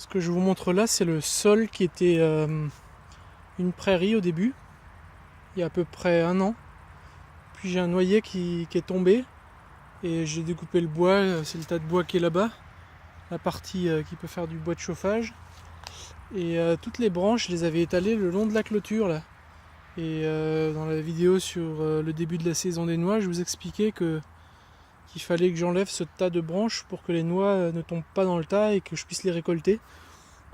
Ce que je vous montre là, c'est le sol qui était une prairie au début, il y a à peu près un an. Puis j'ai un noyer qui est tombé et j'ai découpé le bois, c'est le tas de bois qui est là-bas, la partie qui peut faire du bois de chauffage. Et toutes les branches, je les avais étalées le long de la clôture là. Et dans la vidéo sur le début de la saison des noix, je vous expliquais qu'il fallait que j'enlève ce tas de branches pour que les noix ne tombent pas dans le tas et que je puisse les récolter.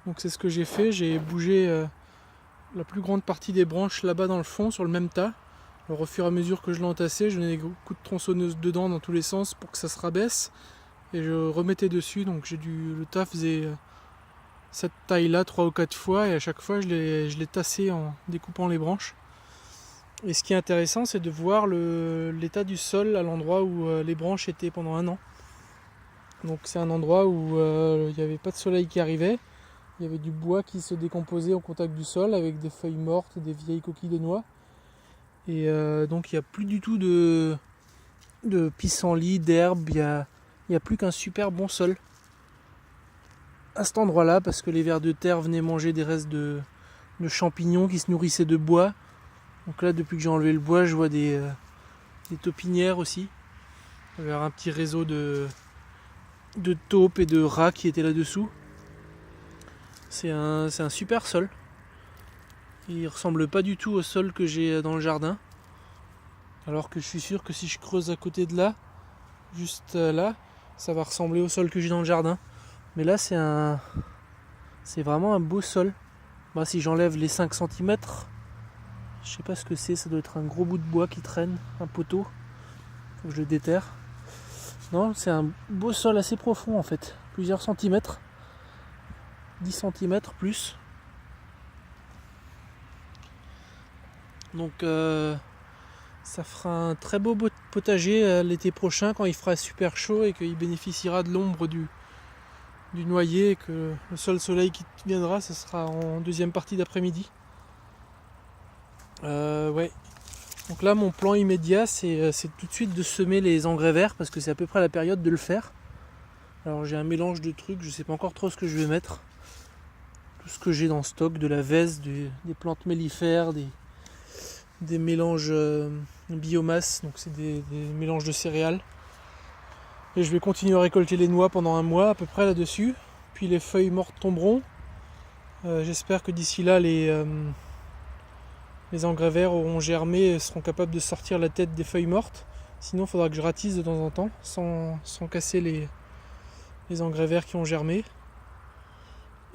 Donc c'est ce que j'ai fait, j'ai bougé la plus grande partie des branches là-bas dans le fond sur le même tas. Alors au fur et à mesure que je l'entassais, je donnais des coups de tronçonneuse dedans dans tous les sens pour que ça se rabaisse et je remettais dessus. Donc le tas faisait cette taille là 3 ou 4 fois et à chaque fois je l'ai tassé en découpant les branches. Et ce qui est intéressant, c'est de voir l'état du sol à l'endroit où les branches étaient pendant un an. Donc c'est un endroit où il n'y avait pas de soleil qui arrivait. Il y avait du bois qui se décomposait au contact du sol avec des feuilles mortes, des vieilles coquilles de noix. Et donc il n'y a plus du tout de pissenlit, d'herbe, il n'y a plus qu'un super bon sol à cet endroit-là parce que les vers de terre venaient manger des restes de champignons qui se nourrissaient de bois. Donc là, depuis que j'ai enlevé le bois, je vois des taupinières aussi. Il y avait un petit réseau de taupes et de rats qui étaient là-dessous. C'est un super sol. Il ressemble pas du tout au sol que j'ai dans le jardin. Alors que je suis sûr que si je creuse à côté de là, juste là, ça va ressembler au sol que j'ai dans le jardin. Mais là, c'est vraiment un beau sol. Bah, si j'enlève les 5 cm, je sais pas ce que c'est, ça doit être un gros bout de bois qui traîne, un poteau. Faut que je le déterre. Non, c'est un beau sol assez profond en fait, plusieurs centimètres. 10 cm plus. Donc ça fera un très beau potager l'été prochain quand il fera super chaud et qu'il bénéficiera de l'ombre du noyer et que le seul soleil qui viendra, ce sera en deuxième partie d'après-midi. Ouais. Donc là mon plan immédiat c'est tout de suite de semer les engrais verts parce que c'est à peu près la période de le faire. Alors j'ai un mélange de trucs, je sais pas encore trop ce que je vais mettre. Tout ce que j'ai dans le stock, de la veste, des plantes mellifères, des mélanges biomasse, donc c'est des mélanges de céréales. Et je vais continuer à récolter les noix pendant un mois à peu près là-dessus. Puis les feuilles mortes tomberont. J'espère que d'ici là les engrais verts auront germé et seront capables de sortir la tête des feuilles mortes. Sinon il faudra que je ratisse de temps en temps sans casser les engrais verts qui ont germé.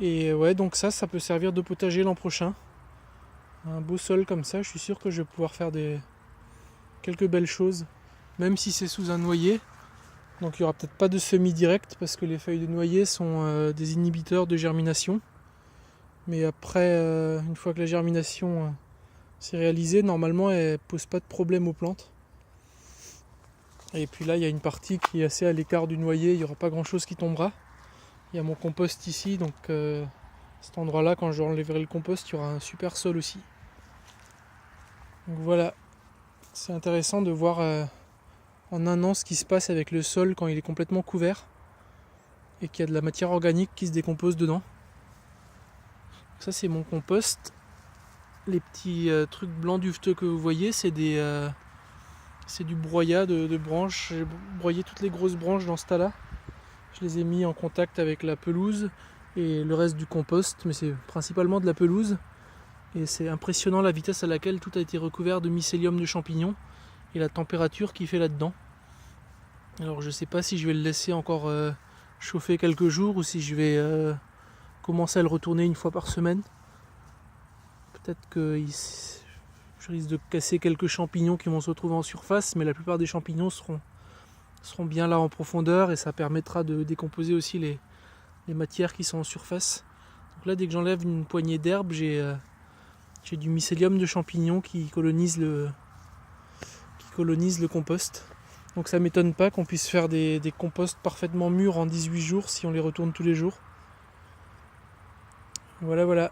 Et ouais, donc ça peut servir de potager l'an prochain. Un beau sol comme ça, je suis sûr que je vais pouvoir faire quelques belles choses, même si c'est sous un noyer. Donc il n'y aura peut-être pas de semis direct parce que les feuilles de noyer sont des inhibiteurs de germination. Mais après, une fois que la germination s'est réalisée, normalement elle ne pose pas de problème aux plantes. Et puis là, il y a une partie qui est assez à l'écart du noyer, il n'y aura pas grand-chose qui tombera. Il y a mon compost ici, donc cet endroit-là, quand je enlèverai le compost, il y aura un super sol aussi. Donc voilà, c'est intéressant de voir en un an ce qui se passe avec le sol quand il est complètement couvert et qu'il y a de la matière organique qui se décompose dedans. Ça c'est mon compost. Les petits trucs blancs duveteux que vous voyez, c'est du broyat de branches. J'ai broyé toutes les grosses branches dans ce tas-là. Je les ai mis en contact avec la pelouse et le reste du compost, mais c'est principalement de la pelouse. Et c'est impressionnant la vitesse à laquelle tout a été recouvert de mycélium de champignons et la température qu'il fait là-dedans. Alors je sais pas si je vais le laisser encore chauffer quelques jours ou si je vais commencer à le retourner une fois par semaine. Peut-être que je risque de casser quelques champignons qui vont se retrouver en surface, mais la plupart des champignons seront bien là en profondeur et ça permettra de décomposer aussi les matières qui sont en surface. Donc là, dès que j'enlève une poignée d'herbe, j'ai du mycélium de champignons qui colonise le compost. Donc ça m'étonne pas qu'on puisse faire des composts parfaitement mûrs en 18 jours si on les retourne tous les jours. Voilà.